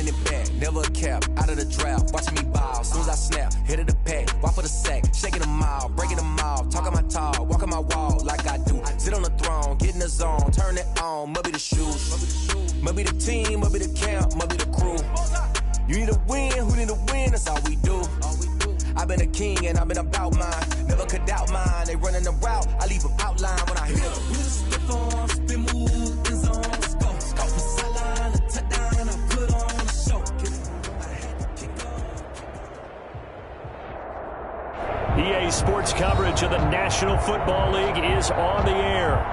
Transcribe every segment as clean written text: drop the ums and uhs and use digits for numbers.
running it back, never a cap, out of the draft, watching me ball, soon as I snap, hit of the pack, walk for the sack, shaking them all, breaking them all, talking my talk, walking my wall like I do, sit on the throne, get in the zone, turn it on, must be the shoes, must be the team, must be the camp, must be the crew, you need a win, who need a win, that's all we do. I've been a king and I've been about mine. Never could doubt mine. They running the route. I leave them outline when I hit them. We just stiff on, spin move, in zone, let's go. Scout from sideline, a touchdown, I put on the show. I had to kick off. EA Sports coverage of the National Football League is on the air.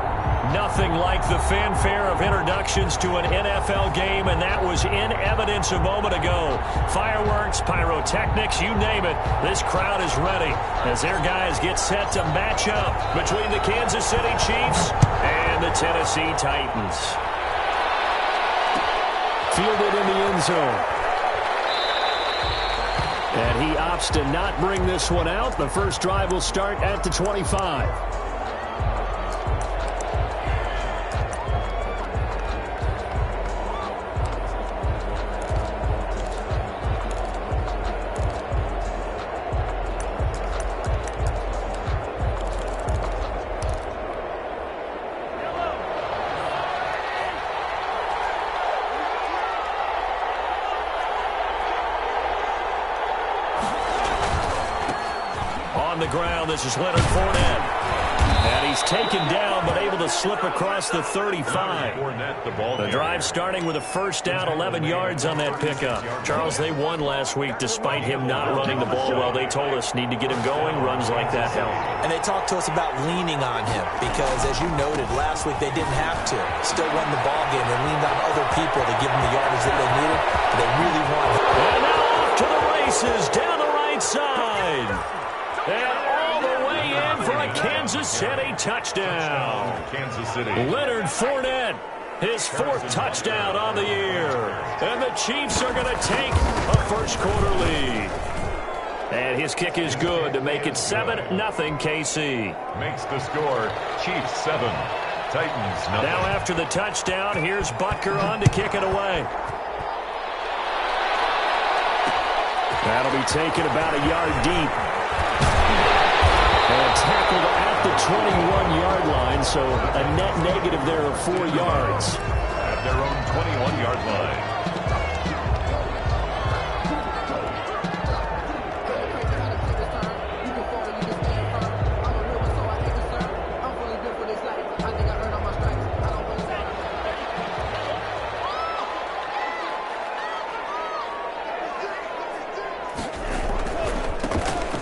Nothing like the fanfare of introductions to an NFL game, and that was in evidence a moment ago. Fireworks, pyrotechnics, you name it. This crowd is ready as their guys get set to match up between the Kansas City Chiefs and the Tennessee Titans. Fielded in the end zone. And he opts to not bring this one out. The first drive will start at the 25. On the ground, this is Leonard Fournette. And he's taken down, but able to slip across the 35. The drive starting with a first down, 11 yards on that pickup. Charles, they won last week despite him not running the ball well. They told us need to get him going. Runs like that help. And they talked to us about leaning on him because, as you noted, last week they didn't have to. Still won the ball game. They leaned on other people to give them the yardage that they needed. But they really wanted. And now off to the races down the right side. And all the way in for a Kansas City touchdown. Kansas City. Leonard Fournette, his fourth touchdown on the year. And the Chiefs are going to take a first quarter lead. And his kick is good to make it 7-0 KC. Makes the score Chiefs 7, Titans 0. Now after the touchdown, here's Butker on to kick it away. That'll be taken about a yard deep. And tackled at the 21-yard line, so a net negative there of 4 yards. At their own 21-yard line.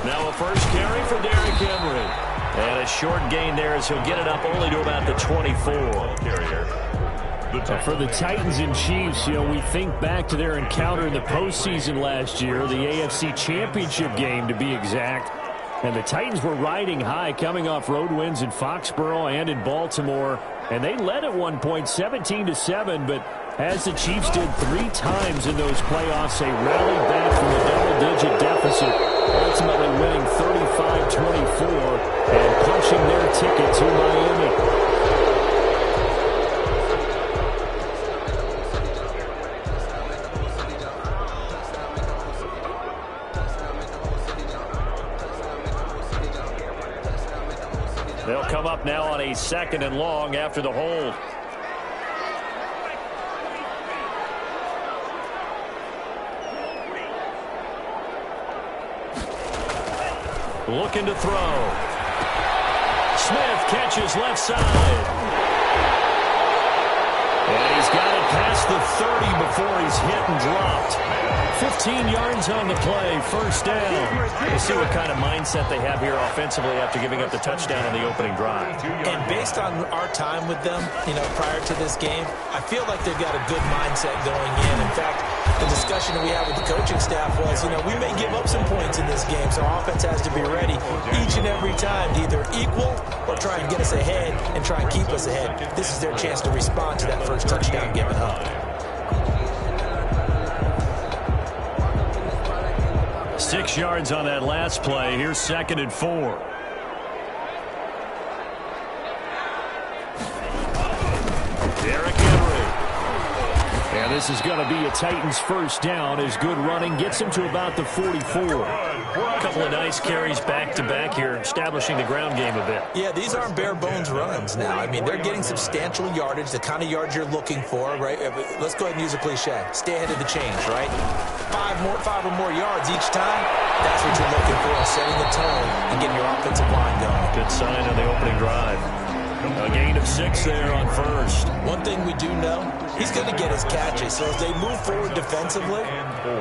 Now a first carry for Derrick Henry. And a short gain there as he'll get it up only to about the 24. Carrier. For the Titans and Chiefs, we think back to their encounter in the postseason last year, the AFC Championship game to be exact. And the Titans were riding high, coming off road wins in Foxborough and in Baltimore. And they led at one point 17-7, but as the Chiefs did 3 times in those playoffs, they rallied back from a double-digit deficit, ultimately winning 35-24 and punching their ticket to Miami. They'll come up now on a 2nd and long after the hold. Looking to throw. Smith catches left side. And he's got it past the 30 before he's hit and dropped. 15 yards on the play, first down. We'll see what kind of mindset they have here offensively after giving up the touchdown on the opening drive. And based on our time with them, prior to this game, I feel like they've got a good mindset going in. In fact, the discussion that we had with the coaching staff was, we may give up some points in this game, so our offense has to be ready each and every time to either equal or try and get us ahead and try and keep us ahead. This is their chance to respond to that first touchdown given up. 6 yards on that last play. Here's 2nd and 4. Derrick Henry. And this is going to be a Titans first down as good running gets him to about the 44. A couple of nice carries back-to-back here, establishing the ground game a bit. Yeah, these aren't bare-bones runs now. I mean, they're getting substantial yardage, the kind of yards you're looking for, right? Let's go ahead and use a cliche. Stay ahead of the change, right? Five or more yards each time, that's what you're looking for, setting the tone and getting your offensive line going. Good sign on the opening drive. A gain of 6 there on first. One thing we do know, he's going to get his catches. So as they move forward defensively,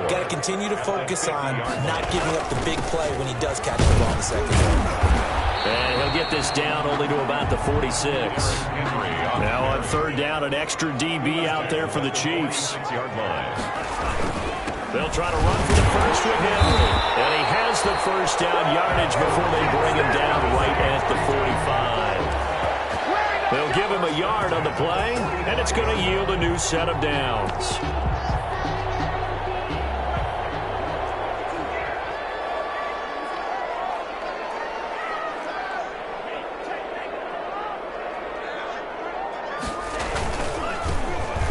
got to continue to focus on not giving up the big play when he does catch the ball in the second half. And he'll get this down only to about the 46. Now on third down, an extra DB out there for the Chiefs. They'll try to run for the first with Henry. And he has the first down yardage before they bring him down right at the 45. They'll give him a yard on the play, and it's going to yield a new set of downs.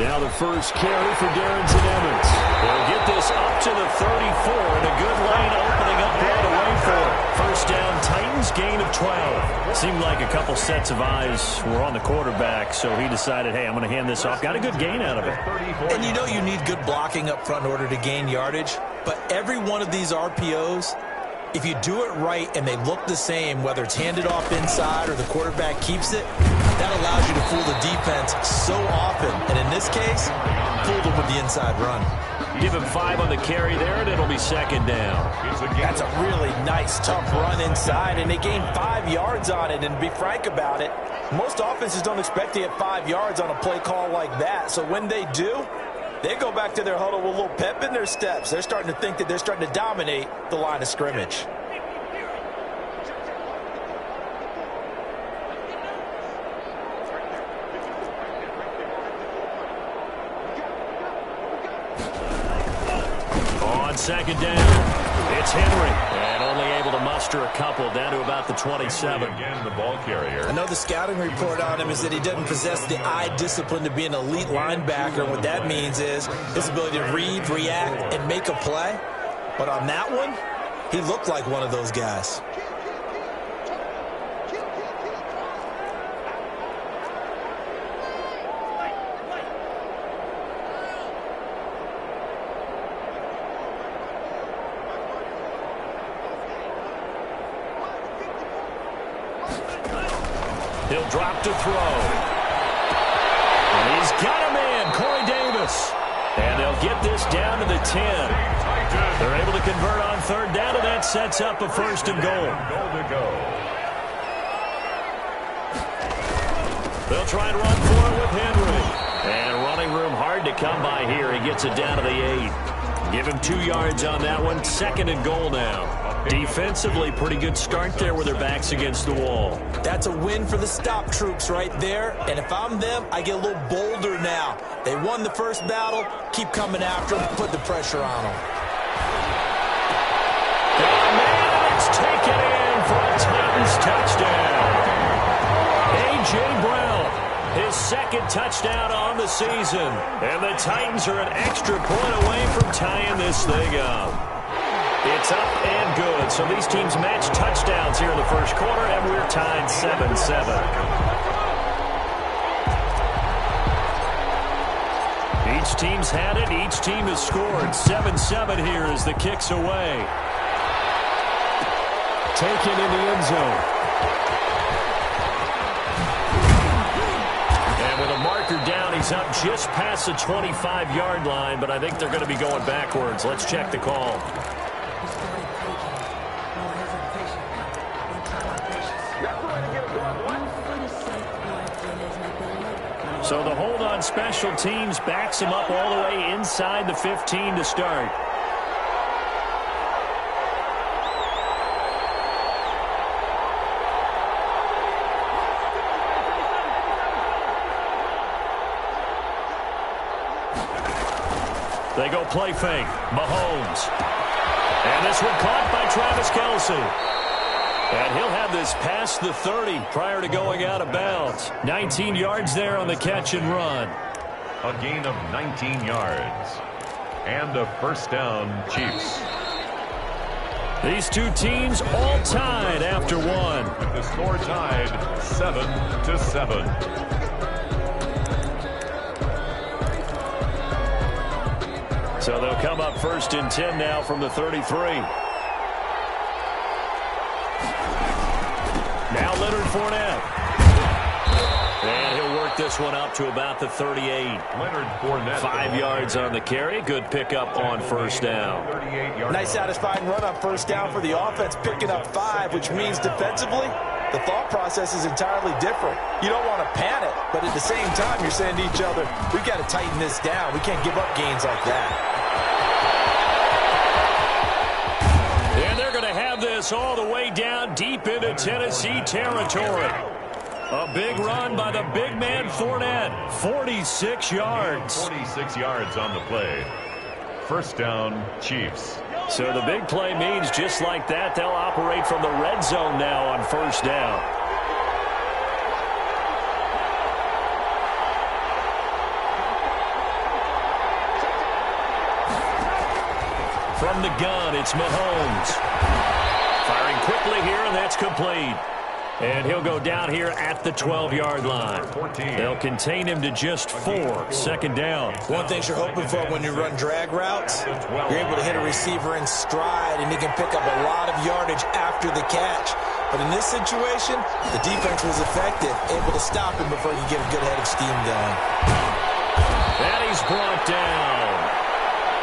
Now the first carry for Darrington Evans. They'll get this up to the 34, and a good lane opening up right away for it. First down, Titans, gain of 12. Seemed like a couple sets of eyes were on the quarterback, so he decided, hey, I'm going to hand this off. Got a good gain out of it. And you know you need good blocking up front in order to gain yardage, but every one of these RPOs, if you do it right and they look the same, whether it's handed off inside or the quarterback keeps it, that allows you to fool the defense so often. And in this case, fooled them with the inside run. Give him 5 on the carry there, and it'll be second down. That's a really nice, tough run inside, and they gained 5 yards on it. And to be frank about it, most offenses don't expect to get 5 yards on a play call like that. So when they do, they go back to their huddle with a little pep in their steps. They're starting to think that they're starting to dominate the line of scrimmage. On second down, it's Henry, and only able to muster a couple down to about the 27. Again, the ball carrier. I know the scouting report on him is that he doesn't possess the eye discipline to be an elite linebacker. What that means is his ability to read, react, and make a play. But on that one, he looked like one of those guys. He'll drop to throw. And he's got him in, Corey Davis. And they'll get this down to the 10. They're able to convert on third down, and that sets up a first and goal. They'll try and run for it with Henry. And running room hard to come by here. He gets it down to the 8. Give him 2 yards on that one. Second and goal now. Defensively, pretty good start there with their backs against the wall. That's a win for the stop troops right there. And if I'm them, I get a little bolder now. They won the first battle. Keep coming after them. Put the pressure on them. And it's taken in for a Titans touchdown. A.J. Brown, his second touchdown on the season. And the Titans are an extra point away from tying this thing up. It's up and good. So these teams match touchdowns here in the first quarter, and we're tied 7-7. Each team's had it. Each team has scored. 7-7 here as the kick's away. Taken in the end zone. And with a marker down, he's up just past the 25-yard line, but I think they're going to be going backwards. Let's check the call. So the hold on special teams backs him up all the way inside the 15 to start. They go play fake. Mahomes. And this one caught by Travis Kelce. And he'll have this past the 30 prior to going out of bounds. 19 yards there on the catch and run. a gain of 19 yards. And a first down, Chiefs. These two teams all tied after one. With the score tied 7-7. So they'll come up 1st and 10 now from the 33. Now Leonard Fournette. And he'll work this one up to about the 38. Leonard Fournette. 5 yards on the carry. Good pickup on first down. Nice satisfying run on first down for the offense, picking up 5, which means defensively, the thought process is entirely different. You don't want to panic, but at the same time, you're saying to each other, we've got to tighten this down. We can't give up gains like that. And they're going to have this all the way down deep into Tennessee territory. A big run by the big man Fournette. 46 yards. 46 yards on the play. First down, Chiefs. So the big play means just like that, they'll operate from the red zone now on first down. From the gun, it's Mahomes. Firing quickly here, and that's complete. And he'll go down here at the 12-yard line. They'll contain him to just 4. Second down. One thing you're hoping for when you run drag routes, you're able to hit a receiver in stride, and he can pick up a lot of yardage after the catch. But in this situation, the defense was effective, able to stop him before he could get a good head of steam going. And he's brought down.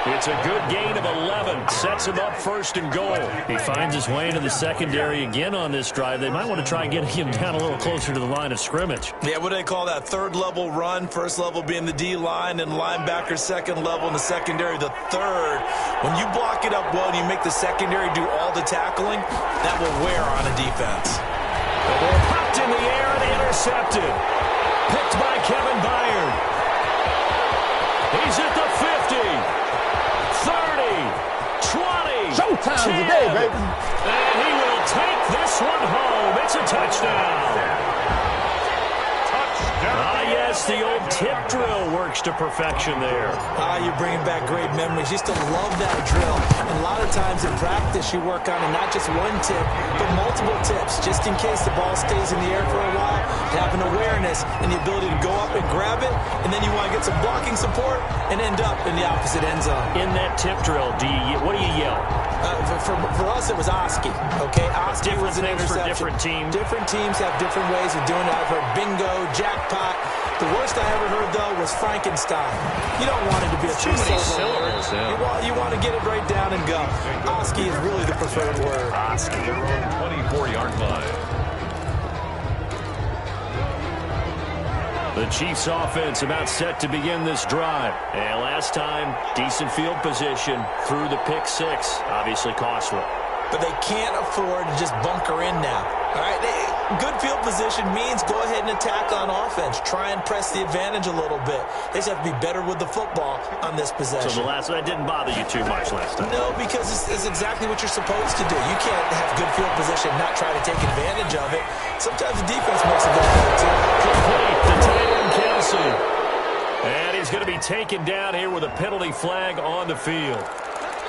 It's a good gain of 11. Sets him up 1st and goal. He finds his way into the secondary again on this drive. They might want to try and get him down a little closer to the line of scrimmage. Yeah, what do they call that? 3rd level run. 1st level being the D-line, and linebacker 2nd level, and the secondary the 3rd. When you block it up well and you make the secondary do all the tackling, that will wear on a defense. The ball popped in the air and intercepted. Picked by Kevin Byard. He's at the 50. 30, 20, Showtime 10, today, baby. And he will take this one home. It's a touchdown. Yes, the old tip drill works to perfection there. You're bringing back great memories. Used to love that drill. And a lot of times in practice, you work on it, not just one tip, but multiple tips, just in case the ball stays in the air for a while. Have an awareness and the ability to go up and grab it, and then you want to get some blocking support and end up in the opposite end zone. In that tip drill, what do you yell? For us, it was Oski. Okay, Oski was an interception. For different teams. Different teams have different ways of doing it. I've heard bingo, jackpot. The worst I ever heard, though, was Frankenstein. You don't want it to be a three-syllable word. Yeah. You want to get it right down and go. Oski is really the preferred word. Oski. 24-yard line. The Chiefs offense about set to begin this drive. And last time, decent field position through the pick 6. Obviously costly. But they can't afford to just bunker in now. All right, good field position means go ahead and attack on offense. Try and press the advantage a little bit. They just have to be better with the football on this possession. So that didn't bother you too much last time? No, because it's exactly what you're supposed to do. You can't have good field position and not try to take advantage of it. Sometimes the defense makes a good play, too. Complete to tight end Kelsey. And he's going to be taken down here with a penalty flag on the field.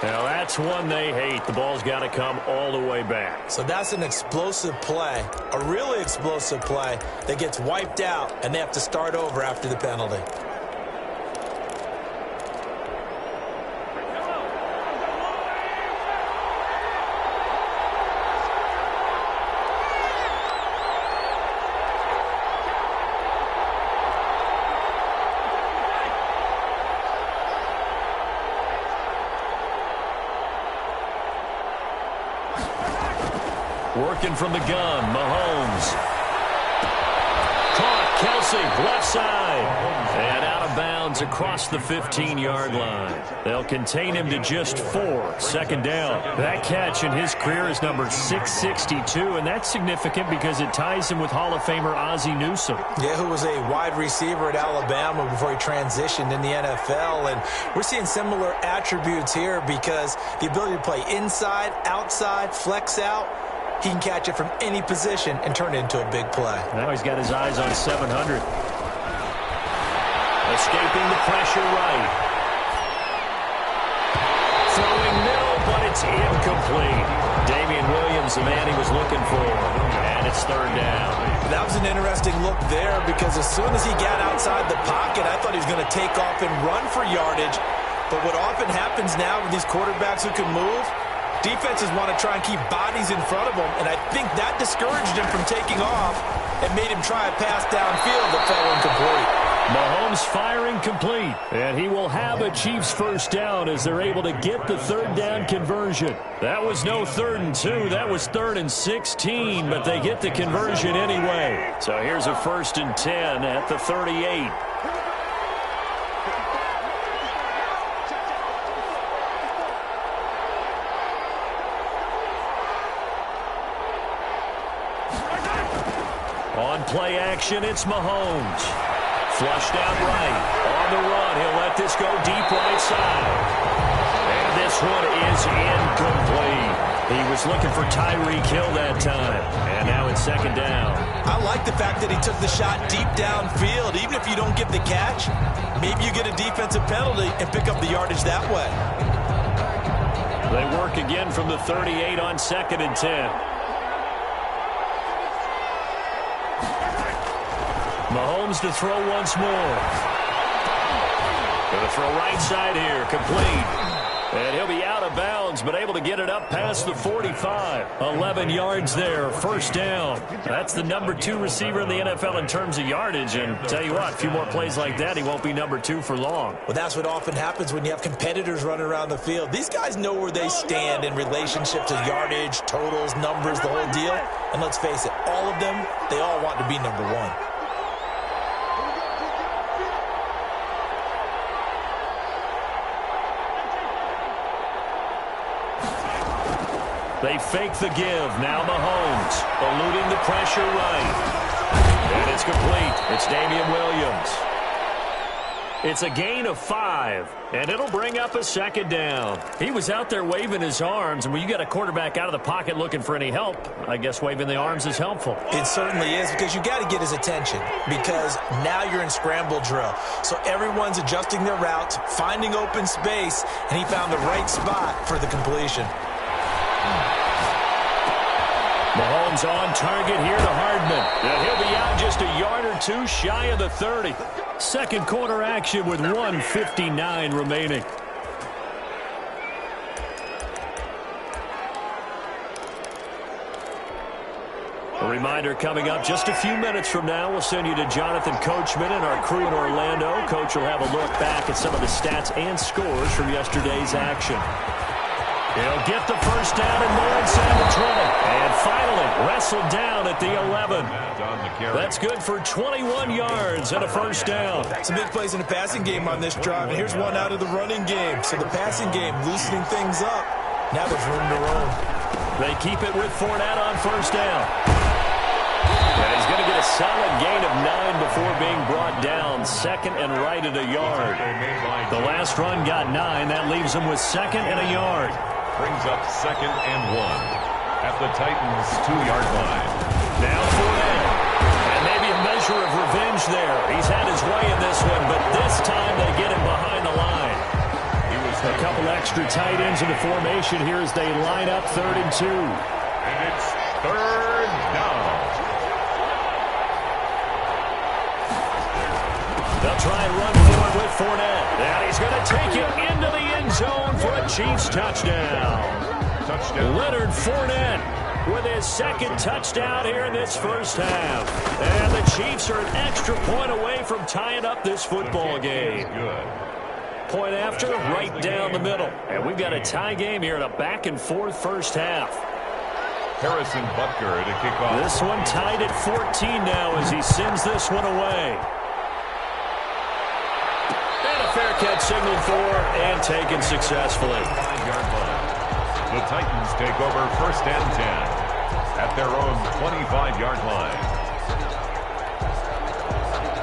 Now, that's one they hate. The ball's got to come all the way back. So that's an explosive play, a really explosive play that gets wiped out, and they have to start over after the penalty. Working from the gun, Mahomes. Caught, Kelsey, left side. And out of bounds across the 15-yard line. They'll contain him to just 4. Second down. That catch in his career is number 662, and that's significant because it ties him with Hall of Famer Ozzie Newsome. Yeah, who was a wide receiver at Alabama before he transitioned in the NFL. And we're seeing similar attributes here because the ability to play inside, outside, flex out, he can catch it from any position and turn it into a big play. Now he's got his eyes on 700. Escaping the pressure right. Throwing middle, but it's incomplete. Damian Williams, the man he was looking for. And it's third down. That was an interesting look there because as soon as he got outside the pocket, I thought he was going to take off and run for yardage. But what often happens now with these quarterbacks who can move, defenses want to try and keep bodies in front of them, and I think that discouraged him from taking off and made him try a pass downfield that fell incomplete. Mahomes firing complete, and he will have a Chiefs first down as they're able to get the third down conversion. That was no 3rd and 2, that was 3rd and 16, but they get the conversion anyway. So here's a 1st and 10 at the 38. On play action, it's Mahomes. Flushed out right. On the run, he'll let this go deep right side. And this one is incomplete. He was looking for Tyreek Hill that time. And now it's 2nd down. I like the fact that he took the shot deep downfield. Even if you don't get the catch, maybe you get a defensive penalty and pick up the yardage that way. They work again from the 38 on 2nd and 10. Mahomes to throw once more. Going to throw right side here, complete. And he'll be out of bounds, but able to get it up past the 45. 11 yards there, 1st down. That's the number 2 receiver in the NFL in terms of yardage. And tell you what, a few more plays like that, he won't be number 2 for long. Well, that's what often happens when you have competitors running around the field. These guys know where they stand in relationship to yardage, totals, numbers, the whole deal. And let's face it, all of them, they all want to be number 1. They fake the give. Now Mahomes eluding the pressure right. And it's complete. It's Damian Williams. It's a gain of 5, and it'll bring up a 2nd down. He was out there waving his arms, and when you get a quarterback out of the pocket looking for any help, I guess waving the arms is helpful. It certainly is, because you got to get his attention, because now you're in scramble drill. So everyone's adjusting their routes, finding open space, and he found the right spot for the completion. Mahomes on target here to Hardman. And he'll be out just a yard or 2 shy of the 30. Second quarter action with 1:59 remaining. A reminder coming up just a few minutes from now. We'll send you to Jonathan Coachman and our crew in Orlando. Coach will have a look back at some of the stats and scores from yesterday's action. He'll get the first down and more inside the 20. And finally wrestled down at the 11. That's good for 21 yards and a first down. Some big plays in the passing game on this drive. And here's one out of the running game. So the passing game loosening things up. Now there's room to roam. They keep it with Fournette on first down. And he's going to get a solid gain of 9 before being brought down. 2nd and right at a yard. The last run got 9. That leaves him with 2nd and a yard. Brings up 2nd and 1 at the Titans' 2-yard line. Now Fournette. And maybe a measure of revenge there. He's had his way in this one, but this time they get him behind the line. A couple extra tight ends in the formation here as they line up 3rd and 2. And it's 3rd down. They'll try and run forward with Fournette. And he's going to take it into the end zone for a Chiefs touchdown. Leonard Fournette with his 2nd touchdown here in this first half. And the Chiefs are an extra point away from tying up this football game. Point after, right down the middle. And we've got a tie game here in a back-and-forth first half. Harrison Butker to kick off. This one tied at 14 now as he sends this one away. And a fair catch signaled for and taken successfully. 5-yard line. The Titans take over 1st and 10 at their own 25-yard line.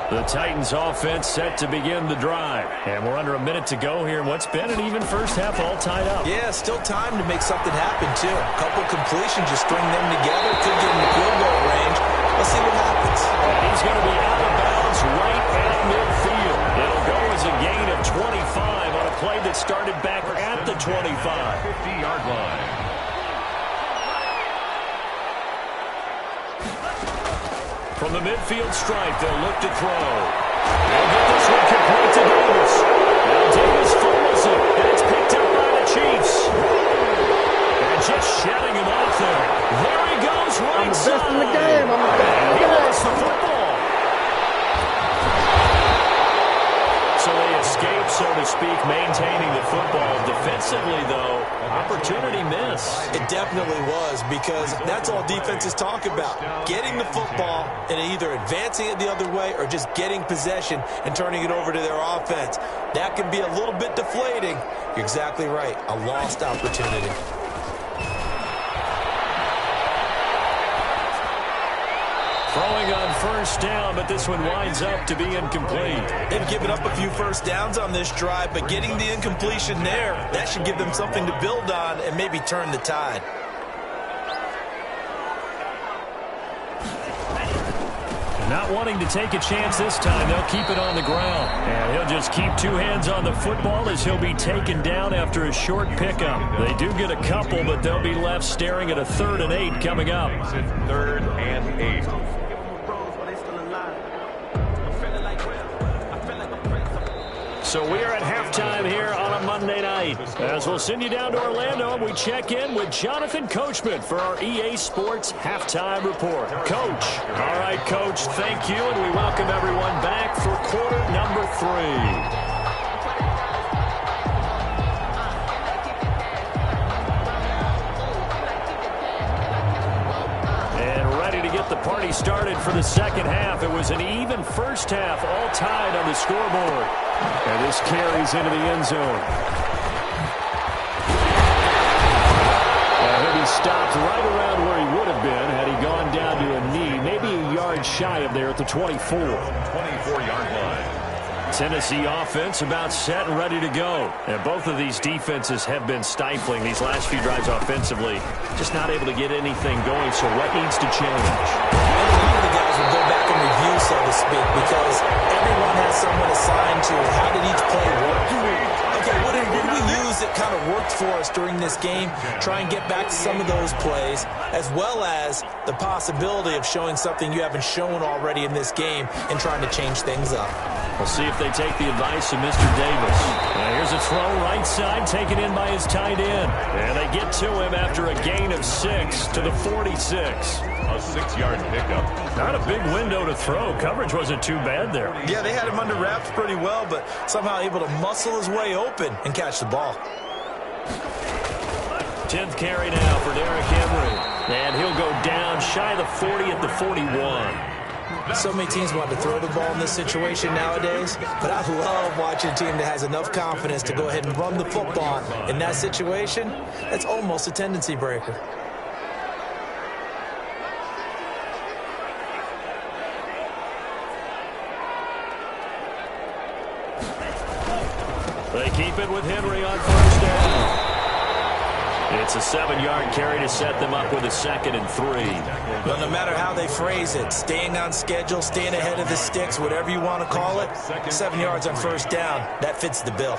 The Titans offense set to begin the drive. And we're under a minute to go here in what's been an even first half, all tied up. Yeah, still time to make something happen, too. A couple completions, just string them together. Could get in the field goal range. Let's see what happens. And he's going to be out of bounds right at midfield. It'll has a gain of 25 on a play that started back at the 25. 50-yard line. From the midfield stripe, they'll look to throw. They'll get this one complete to Davis. Now Davis fumbles it, and it's picked up by the Chiefs. And just shedding him off there. There he goes, right side. I'm the best in the game. I'm the best in the game. He lost the football. So they escape, so to speak, maintaining the football. Defensively, though, opportunity miss. It definitely was, because that's all defenses talk about. Getting the football and either advancing it the other way or just getting possession and turning it over to their offense. That can be a little bit deflating. You're exactly right. A lost opportunity. Throwing on first down, but this one winds up to be incomplete. They've given up a few first downs on this drive, but getting the incompletion there, that should give them something to build on and maybe turn the tide. Not wanting to take a chance this time, they'll keep it on the ground. And he'll just keep two hands on the football as he'll be taken down after a short pickup. They do get a couple, but they'll be left staring at a 3rd and 8 coming up. It's 3rd and 8. So we are at halftime here on a Monday night. As we'll send you down to Orlando, and we check in with Jonathan Coachman for our EA Sports Halftime Report. Coach. All right, Coach, thank you, and we welcome everyone back for quarter number 3. The party started for the second half. It was an even first half, all tied on the scoreboard. And this carries into the end zone. And he'll be stopped right around where he would have been had he gone down to a knee, maybe a yard shy of there at the 24. 24-yard line. Tennessee offense about set and ready to go. And both of these defenses have been stifling these last few drives offensively. Just not able to get anything going, so what needs to change? The guys will go back and review, so to speak, because everyone has someone assigned to how did each play work. Okay, what did we use that kind of worked for us during this game? Try and get back to some of those plays, as well as the possibility of showing something you haven't shown already in this game and trying to change things up. We'll see if they take the advice of Mr. Davis. Now here's a throw right side, taken in by his tight end. And they get to him after a gain of 6 to the 46. A 6-yard pickup. Not a big window to throw. Coverage wasn't too bad there. Yeah, they had him under wraps pretty well, but somehow able to muscle his way open and catch the ball. 10th carry now for Derrick Henry. And he'll go down shy of the 40 at the 41. So many teams want to throw the ball in this situation nowadays, but I love watching a team that has enough confidence to go ahead and run the football. In that situation, that's almost a tendency breaker. They keep it with Henry on first down. It's a 7-yard carry to set them up with a 2nd and 3. Well, no matter how they phrase it, staying on schedule, staying ahead of the sticks, whatever you want to call it, 7 yards on first down, that fits the bill.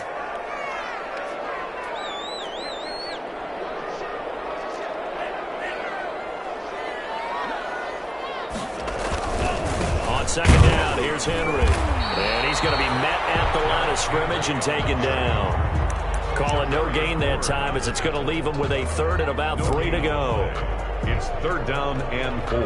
On 2nd down, here's Henry. And he's going to be met at the line of scrimmage and taken down. Call it no gain that time, as it's going to leave him with a 3rd and about 3 to go. It's 3rd down and 4.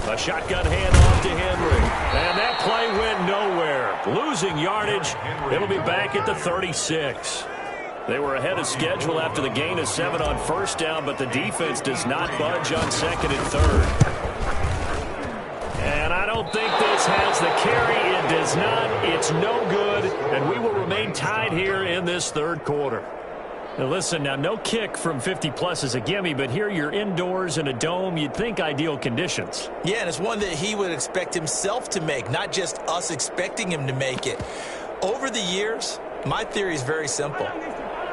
A shotgun handoff to Henry. And that play went nowhere. Losing yardage. It'll be back at the 36. They were ahead of schedule after the gain of 7 on first down, but the defense does not budge on 2nd and 3rd. And I don't think this has the carry. It does not. It's no good. And we will remain tied here in this 3rd quarter. Now listen, now no kick from 50-plus is a gimme, but here you're indoors in a dome. You'd think ideal conditions. Yeah, and it's one that he would expect himself to make, not just us expecting him to make it. Over the years, my theory is very simple.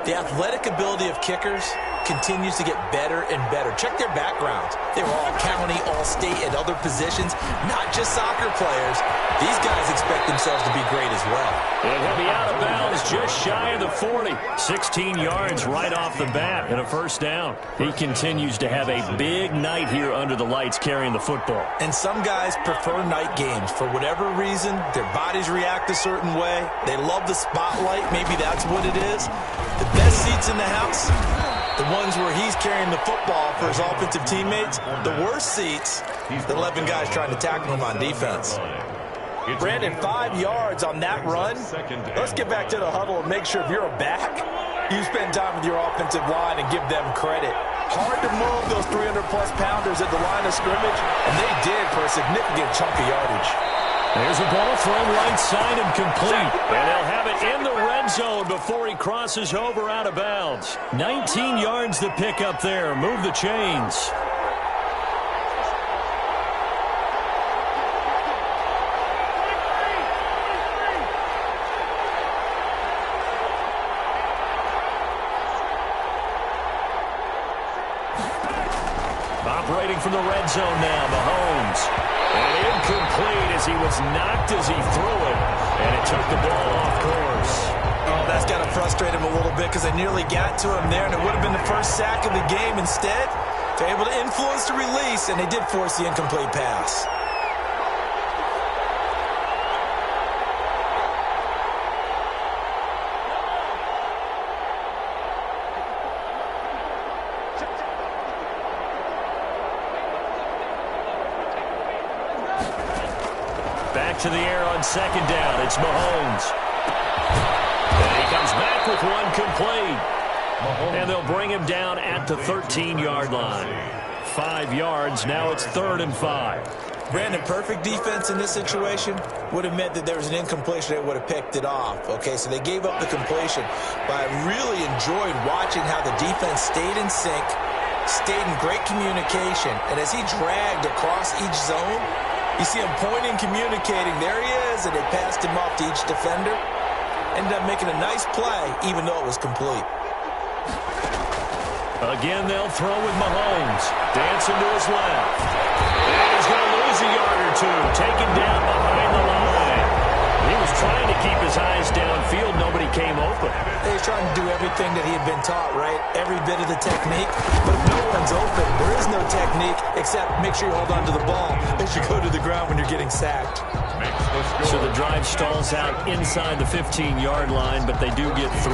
The athletic ability of kickers continues to get better and better. Check their backgrounds. They were all county, all state, at other positions, not just soccer players. These guys expect themselves to be great as well. And he'll be out of bounds just shy of the 40. 16 yards right off the bat and a first down. He continues to have a big night here under the lights carrying the football. And some guys prefer night games. For whatever reason, their bodies react a certain way. They love the spotlight. Maybe that's what it is. The best seats in the house, the ones where he's carrying the football for his offensive teammates. The worst seats, the 11 guys trying to tackle him on defense. Brandon, 5 yards on that run. Let's get back to the huddle and make sure if you're a back, you spend time with your offensive line and give them credit. Hard to move those 300-plus pounders at the line of scrimmage, and they did for a significant chunk of yardage. There's a ball thrown right side and complete. And they'll have it in the red zone before he crosses over out of bounds. 19 yards to pick up there. Move the chains. Operating from the red zone now, Mahomes. And incomplete as he was knocked as he threw it. And it took the ball off course. Oh, that's got to frustrate him a little bit because they nearly got to him there, and it would have been the first sack of the game. Instead, they're able to influence the release, and they did force the incomplete pass. Back to the air on second down. It's Mahomes. And he comes back with one complete. And they'll bring him down at the 13-yard line. 5 yards. Now it's 3rd and 5. Brandon, perfect defense in this situation would have meant that there was an incompletion. They would have picked it off. Okay, so they gave up the completion. But I really enjoyed watching how the defense stayed in sync, stayed in great communication. And as he dragged across each zone, you see him pointing, communicating. There he is, and they passed him off to each defender. Ended up making a nice play, even though it was complete. Again, they'll throw with Mahomes. Dancing to his left. And he's going to lose a yard or two. Taken down behind the line. He was trying to keep his eyes downfield. Nobody came open. He was trying to do everything that he had been taught, right? Every bit of the technique. But if no one's open, there is no technique except make sure you hold on to the ball as you go to the ground when you're getting sacked. So the drive stalls out inside the 15-yard line, but they do get 3.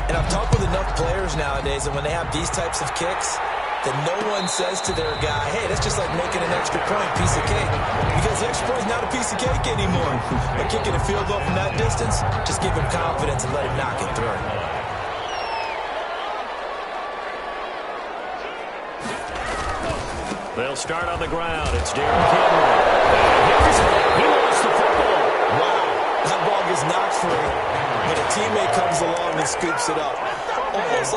And I've talked with enough players nowadays, and when they have these types of kicks, that no one says to their guy, hey, that's just like making an extra point, piece of cake. Because the extra point is not a piece of cake anymore. But kicking a field goal from that distance, just give him confidence and let him knock it through. They'll start on the ground. It's Derrick Henry. He lost the football. Wow, that ball gets knocked free, but a teammate comes along and scoops it up. It's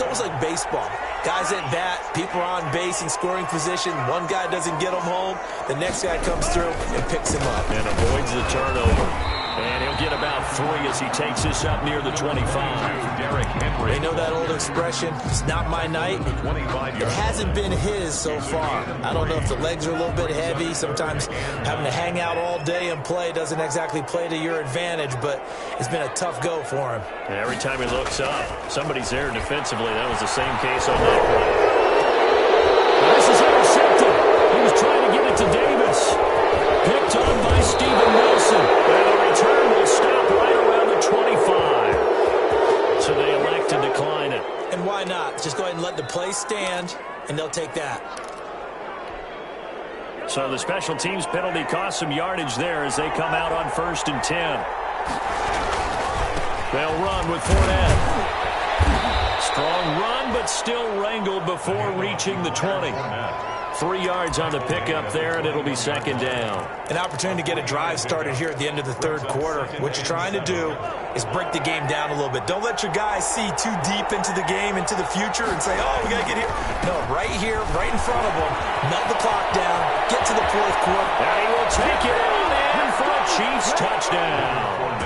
almost like baseball. Guys at bat, people are on base in scoring position. One guy doesn't get him home. The next guy comes through and picks him up. And avoids the turnover. And he'll get about 3 as he takes this up near the 25. Derrick Henry. They know that old expression, it's not my night. It hasn't been his so far. I don't know if the legs are a little bit heavy. Sometimes having to hang out all day and play doesn't exactly play to your advantage, but it's been a tough go for him. And every time he looks up, somebody's there defensively. That was the same case on that play. This is intercepted. He was trying to get it to Davis. Picked on by Steven Wilson. And the return will stop right around the 25. So they elect to decline it. And why not? Just go ahead and let the play stand, and they'll take that. So the special teams penalty cost some yardage there as they come out on 1st and 10. They'll run with Fournette. Strong run, but still wrangled before reaching the 20. 3 yards on the pickup there, and it'll be second down. An opportunity to get a drive started here at the end of the third quarter. What you're trying to do is break the game down a little bit. Don't let your guys see too deep into the game, into the future, and say, oh, we got to get here. No, right here, right in front of them. Melt the clock down. Get to the fourth quarter. And he will take it on in for a Chiefs touchdown.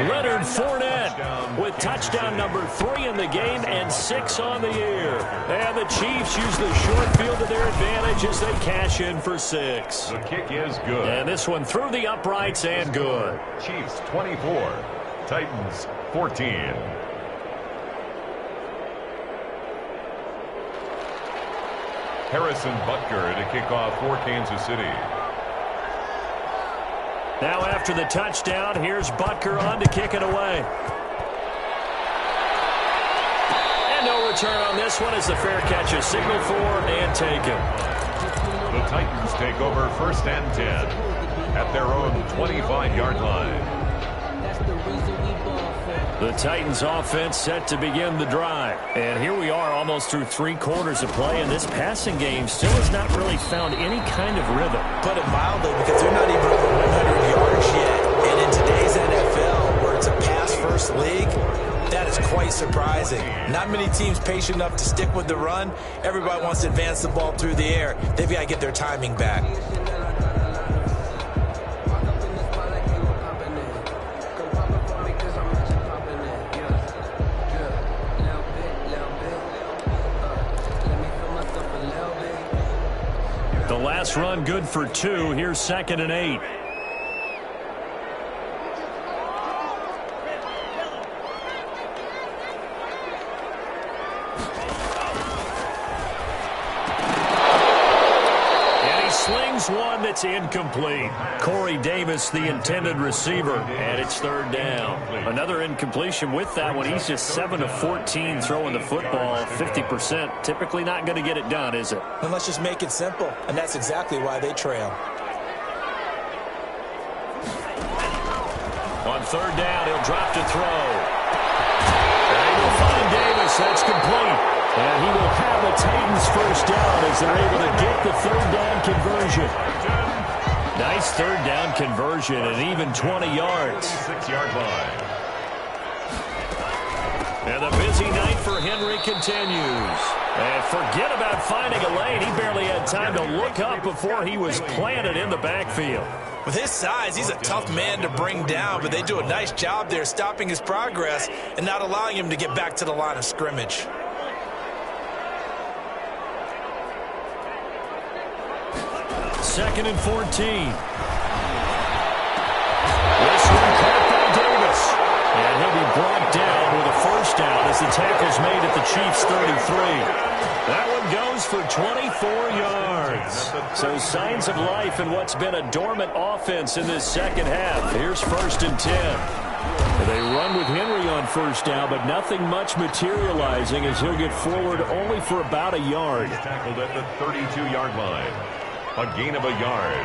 Leonard Fournette with touchdown number 3 in the game and 6 on the year. And the Chiefs use the short field to their advantage as they cash in for 6. The kick is good. And this one through the uprights and good. Chiefs 24, Titans 14. Harrison Butker to kick off for Kansas City. Now after the touchdown, here's Butker on to kick it away. And no return on this one as the fair catch is signaled for and taken. The Titans take over first and 10 at their own 25-yard line. The Titans offense set to begin the drive. And here we are almost through 3 quarters of play, and this passing game still has not really found any kind of rhythm. Put it mildly, because they're not even over 100 yards yet. And in today's NFL, where it's a pass-first league, that is quite surprising. Not many teams patient enough to stick with the run. Everybody wants to advance the ball through the air. They've got to get their timing back. The last run good for 2. Here's 2nd and 8. One that's incomplete. Corey Davis, the intended receiver, and it's 3rd down. Another incompletion with that one. He's just 7 of 14 throwing the football, 50%. Typically not going to get it done, is it? And let's just make it simple, and that's exactly why they trail. On 3rd down, he'll drop to throw. And he will find Davis. That's complete. And he will have a Titans first down as they're able to get the 3rd down conversion. Nice 3rd down conversion and even 20 yards. 6-yard line. And the busy night for Henry continues. And forget about finding a lane. He barely had time to look up before he was planted in the backfield. With his size, he's a tough man to bring down, but they do a nice job there stopping his progress and not allowing him to get back to the line of scrimmage. 2nd and 14. This one caught by Davis. And he'll be brought down with a first down as the tackle's made at the Chiefs' 33. That one goes for 24 yards. So signs of life in what's been a dormant offense in this second half. Here's 1st and 10. They run with Henry on first down, but nothing much materializing as he'll get forward only for about a yard. He's tackled at the 32-yard line. A gain of a yard.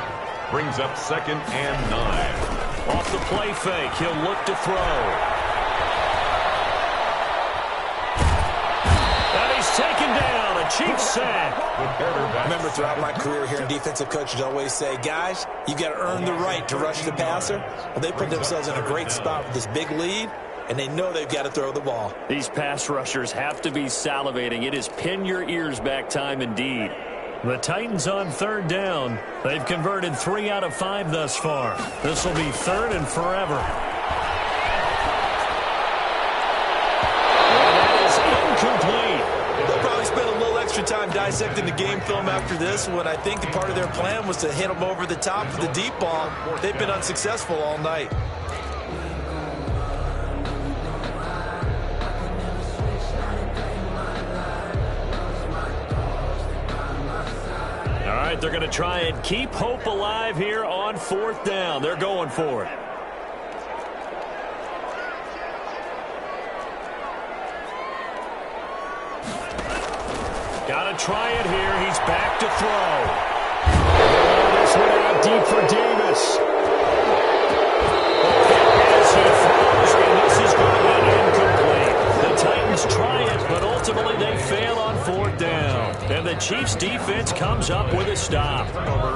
Brings up 2nd and 9. Off the play fake, he'll look to throw. And he's taken down. A Chiefs sack. I remember throughout my career hearing defensive coaches always say, guys, you've got to earn the right to rush the passer. Well, they put themselves in a great spot with this big lead, and they know they've got to throw the ball. These pass rushers have to be salivating. It is pin your ears back time indeed. The Titans on 3rd down. They've converted 3 out of 5 thus far. This will be 3rd and forever. And that is incomplete. They'll probably spend a little extra time dissecting the game film after this one. I think part of their plan was to hit them over the top with the deep ball. They've been unsuccessful all night. All right, they're going to try and keep hope alive here on 4th down. They're going for it. Got to try it here. He's back to throw. This one out deep for Davis. As he throws, and this is going to be incomplete. The Titans try it, but ultimately they fail on 4th down. And the the Chiefs defense comes up with a stop.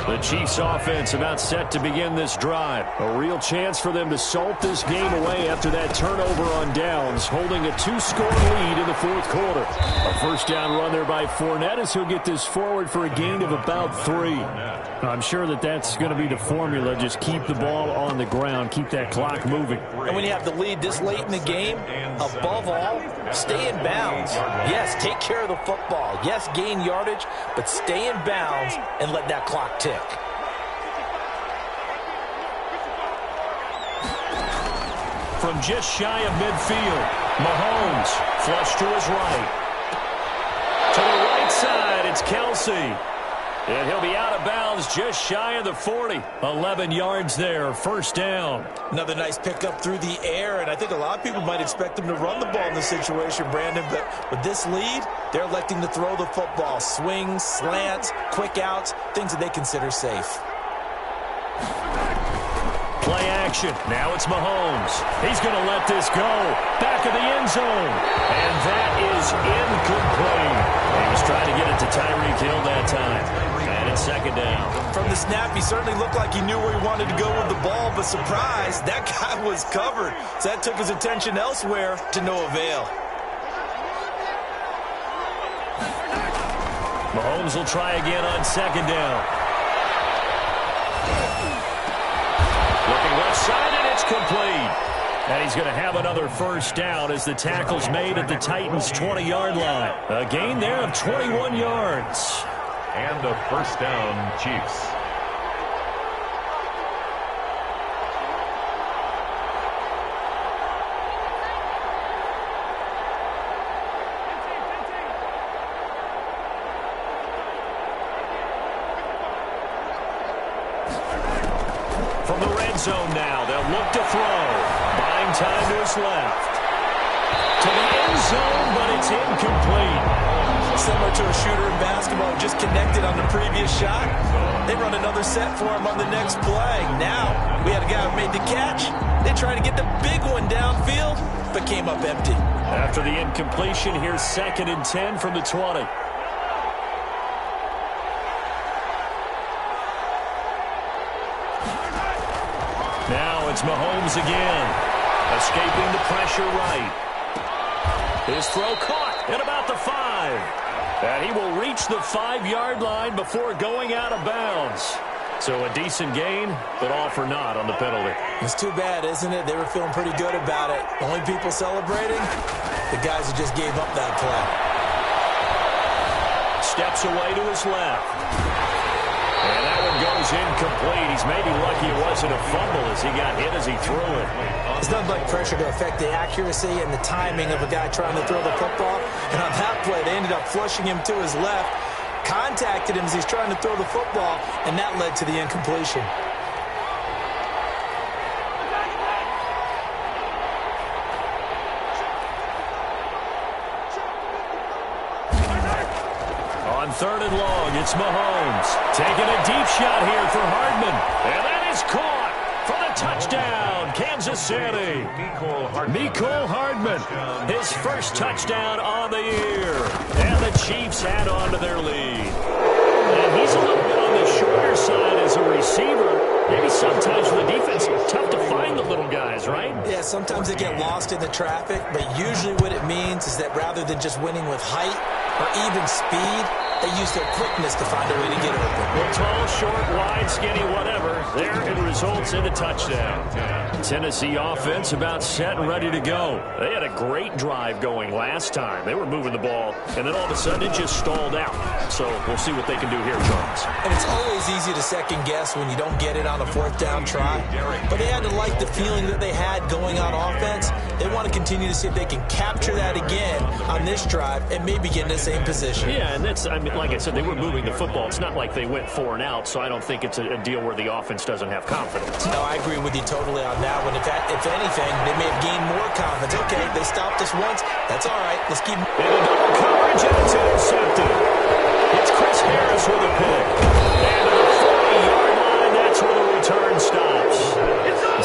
The Chiefs offense about set to begin this drive. A real chance for them to salt this game away after that turnover on downs, holding a 2-score lead in the fourth quarter. A first down run there by Fournette as he'll get this forward for a gain of about 3. I'm sure that's going to be the formula. Just keep the ball on the ground, keep that clock moving. And when you have the lead this late in the game, above all, stay in bounds. Yes, take care of the football. Yes, gain yardage, but stay in bounds and let that clock tick. From just shy of midfield, Mahomes flush to his right. To the right side, it's Kelsey. And he'll be out of bounds just shy of the 40. 11 yards there, first down. Another nice pickup through the air, and I think a lot of people might expect him to run the ball in this situation, Brandon, but with this lead, they're electing to throw the football. Swings, slants, quick outs, things that they consider safe. Play action. Now it's Mahomes. He's going to let this go. Back of the end zone. And that is incomplete. He was trying to get it to Tyreek Hill that time. And it's second down. From the snap, he certainly looked like he knew where he wanted to go with the ball, but surprise, that guy was covered. So that took his attention elsewhere to no avail. Mahomes will try again on second down. Looking left side, and it's complete. And he's going to have another first down as the tackle's made at the Titans' 20-yard line. A gain there of 21 yards. And a first down, Chiefs. From the red zone now, they'll look to throw. Buying time to his left. To the end zone, but it's incomplete. Similar to a shooter in basketball, just connected on the previous shot. They run another set for him on the next play. Now, we had a guy who made the catch. They tried to get the big one downfield, but came up empty. After the incompletion, here's 2nd and 10 from the 20. Now it's Mahomes again. Escaping the pressure right. His throw caught at about the 5. And he will reach the 5-yard line before going out of bounds. So a decent gain, but all for naught on the penalty. It's too bad, isn't it? They were feeling pretty good about it. Only people celebrating, the guys who just gave up that play. Steps away to his left. And that one goes incomplete. He's maybe lucky it wasn't a fumble as he got hit as he threw it. It's nothing like pressure to affect the accuracy and the timing of a guy trying to throw the football. And on that play, they ended up flushing him to his left, contacted him as he's trying to throw the football, and that led to the incompletion. On 3rd and long, it's Mahomes. Taking a deep shot here for Hardman. And that is caught for the touchdown, Kansas City. Mecole Hardman, his first touchdown on the year. And the Chiefs add on to their lead. And he's a little bit on the shorter side as a receiver. Maybe sometimes for the defense, it's tough to find the little guys, right? Yeah, sometimes they get lost in the traffic, but usually what it means is that rather than just winning with height or even speed, they use their quickness to find a way to get open. Well, tall, short, wide, skinny, whatever. There it results in a touchdown. Tennessee offense about set and ready to go. They had a great drive going last time. They were moving the ball, and then all of a sudden it just stalled out. So we'll see what they can do here, Charles. And it's always easy to second guess when you don't get it on a 4th down try. But they had to like the feeling that they had going on offense. They want to continue to see if they can capture that again on this drive and maybe get in the same position. Yeah, and that's, I mean, like I said, they were moving the football. It's not like they went 4 and out, so I don't think it's a deal where the offense doesn't have confidence. No, I agree with you totally on that one. If anything, they may have gained more confidence. Okay, they stopped us once. That's all right. Let's keep... And a double coverage, and it's intercepted. It's Chris Harris with a pick. And at the 40-yard line, that's where the return stops.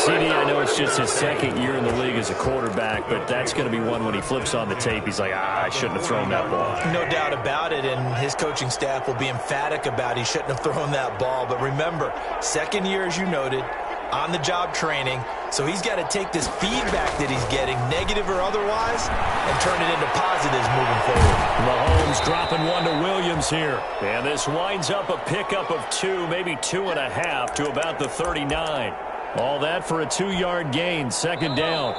CD, I know it's it's just his second year in the league as a quarterback, but that's going to be one when he flips on the tape, he's like, I shouldn't have thrown that ball. No doubt about it, and his coaching staff will be emphatic about he shouldn't have thrown that ball. But remember, second year, as you noted, on-the-job training, so he's got to take this feedback that he's getting, negative or otherwise, and turn it into positives moving forward. Mahomes dropping one to Williams here. And this winds up a pickup of 2, maybe 2.5 to about the 39. All that for a 2-yard gain, second down.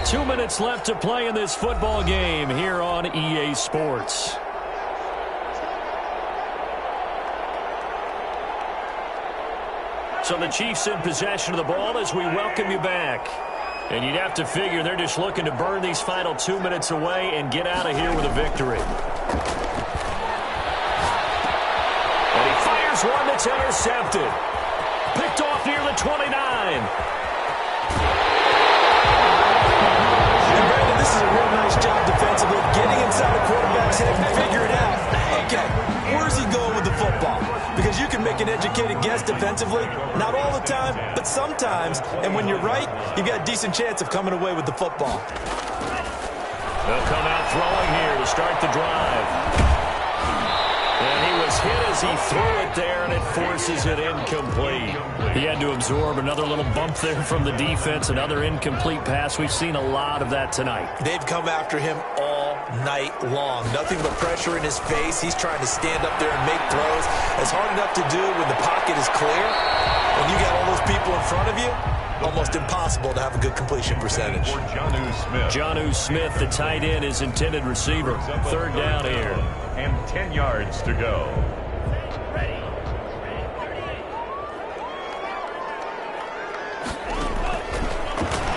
2 minutes left to play in this football game here on EA Sports. So the Chiefs in possession of the ball as we welcome you back. And you'd have to figure they're just looking to burn these final 2 minutes away and get out of here with a victory. And he fires one that's intercepted. Picked off near the 29. And Brandon, this is a real nice job defensively, getting inside the quarterback's head and figure it out. Okay, where's he going with the football? Because you can make an educated guess defensively, not all the time, but sometimes. And when you're right, you've got a decent chance of coming away with the football. They'll come out throwing here to start the drive. And he was hit as he threw it there, and it forces it incomplete. He had to absorb another little bump there from the defense, another incomplete pass. We've seen a lot of that tonight. They've come after him all night long. Nothing but pressure in his face. He's trying to stand up there and make throws. It's hard enough to do when the pocket is clear. When you got all those people in front of you, almost impossible to have a good completion percentage. Jonnu Smith, the tight end, is intended receiver. Third down here. And 10 yards to go.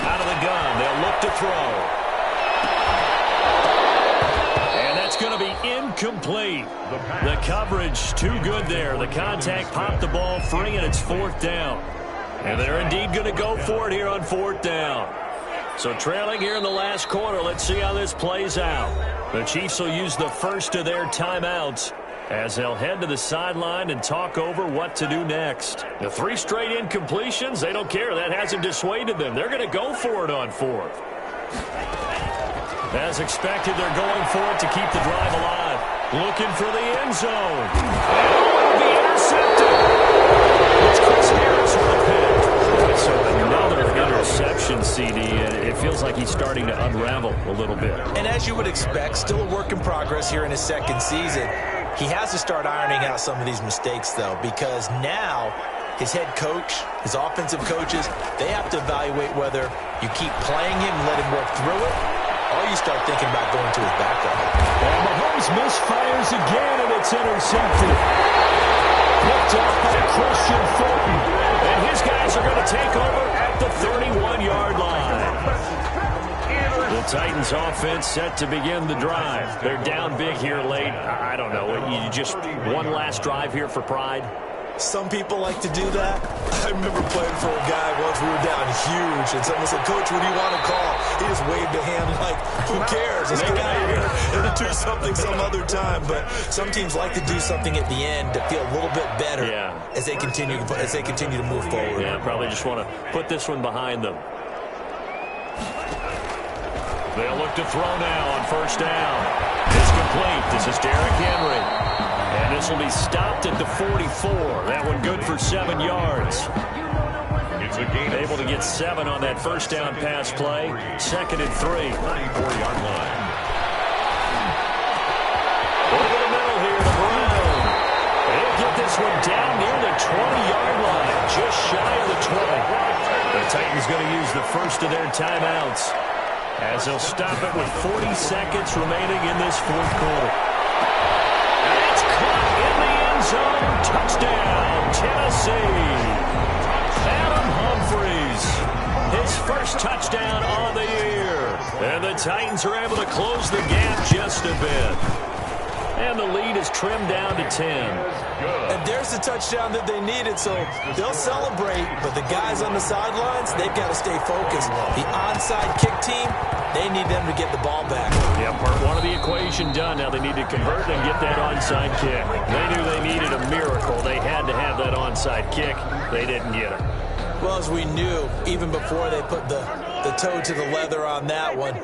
Out of the gun, they'll look to throw. And that's going to be incomplete. The coverage too good there. The contact popped the ball free, and it's fourth down. And they're indeed going to go for it here on fourth down. So trailing here in the last quarter, let's see how this plays out. The Chiefs will use the first of their timeouts as they'll head to the sideline and talk over what to do next. The 3 straight incompletions, they don't care. That hasn't dissuaded them. They're going to go for it on fourth. As expected, they're going for it to keep the drive alive. Looking for the end zone. Oh, it'll be intercepted. It's Chris Harris with the pick. So another interception, CD, and it feels like he's starting to unravel a little bit. And as you would expect, still a work in progress here in his second season. He has to start ironing out some of these mistakes, though, because now his head coach, his offensive coaches, they have to evaluate whether you keep playing him and let him work through it, or you start thinking about going to his backup. And Mahomes misfires again, and it's intercepted. Picked up by Christian Fulton. And his guys are going to take over at the 31-yard line. The Titans offense set to begin the drive. They're down big here late. I don't know. You just one last drive here for pride? Some people like to do that. I remember playing for a guy once. We were down huge, and someone said, "Coach, what do you want to call?" He just waved a hand like, who cares? Let's get out of here and do something some other time. But some teams like to do something at the end to feel a little bit better as they continue to move forward. Yeah, probably just want to put this one behind them. They'll look to throw now on first down. It's complete. This is Derrick Henry. And this will be stopped at the 44. That one good for 7 yards. It's a gain. Able to get 7 on that first down pass play. Second and 3. 34-yard line. Over the middle here to Brown. They'll get this one down near the 20-yard line. Just shy of the 20. The Titans going to use the first of their timeouts as they'll stop it with 40 seconds remaining in this fourth quarter. Touchdown, Tennessee. Adam Humphries, his first touchdown on the year. And the Titans are able to close the gap just a bit. And the lead is trimmed down to 10. And there's the touchdown that they needed, so they'll celebrate. But the guys on the sidelines, they've got to stay focused. The onside kick team, they need them to get the ball back. Yeah, part one of the equation done. Now they need to convert and get that onside kick. They knew they needed a miracle. They had to have that onside kick. They didn't get it. Well, as we knew, even before they put the toe to the leather on that one,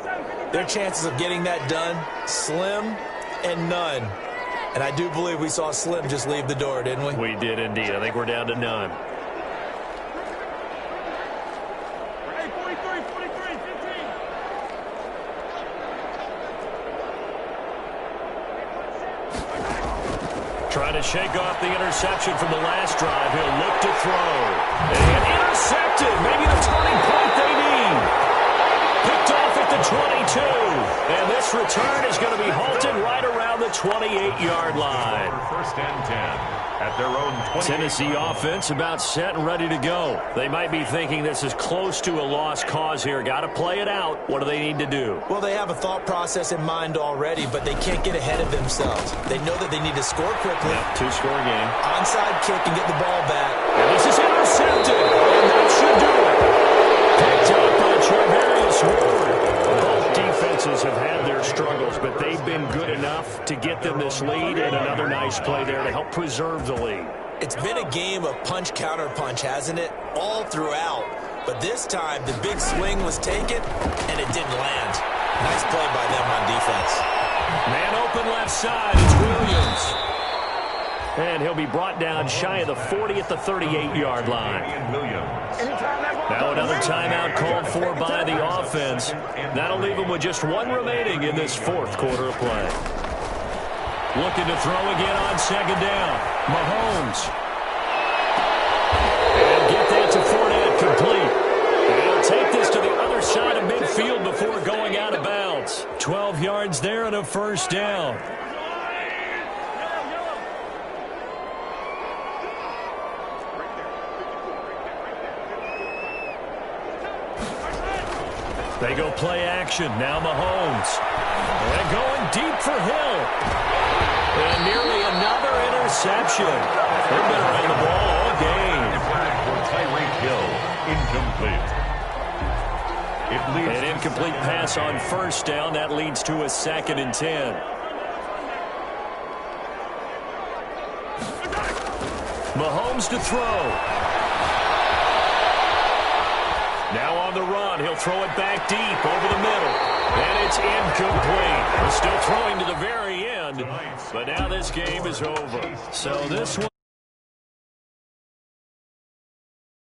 their chances of getting that done, slim and none. And I do believe we saw Slim just leave the door, didn't we? We did indeed. I think we're down to none. Trying to shake off the interception from the last drive. He'll look to throw. And intercepted. Maybe the turning point they need. Picked off at the 22. And this return is going to be halted right around the 28-yard line. First and 10 at their own 20. Tennessee offense about set and ready to go. They might be thinking this is close to a lost cause here. Got to play it out. What do they need to do? Well, they have a thought process in mind already, but they can't get ahead of themselves. They know that they need to score quickly. Yep, two-score game. Onside kick and get the ball back. And this is intercepted. And that should do it. Picked up by Charvarius Ward. Both defenses have had their struggles, but they've been good enough to get them this lead, and another nice play there to help preserve the lead. It's been a game of punch-counter-punch, hasn't it? All throughout. But this time, the big swing was taken, and it didn't land. Nice play by them on defense. Man open left side. It's Williams. And he'll be brought down shy of the 40 at the 38-yard line. Now another timeout called for by the offense. That'll leave them with just one remaining in this fourth quarter of play. Looking to throw again on second down. Mahomes. And get that to Fournette, complete. And he'll take this to the other side of midfield before going out of bounds. 12 yards there and a first down. They go play action. Now Mahomes. And going deep for Hill. And nearly another interception. They've been around the ball all game. Incomplete. An incomplete pass on first down. That leads to a 2nd and 10. Mahomes to throw. Now on the run, he'll throw it back deep over the middle. And it's incomplete. He's still throwing to the very end, but now this game is over. So this one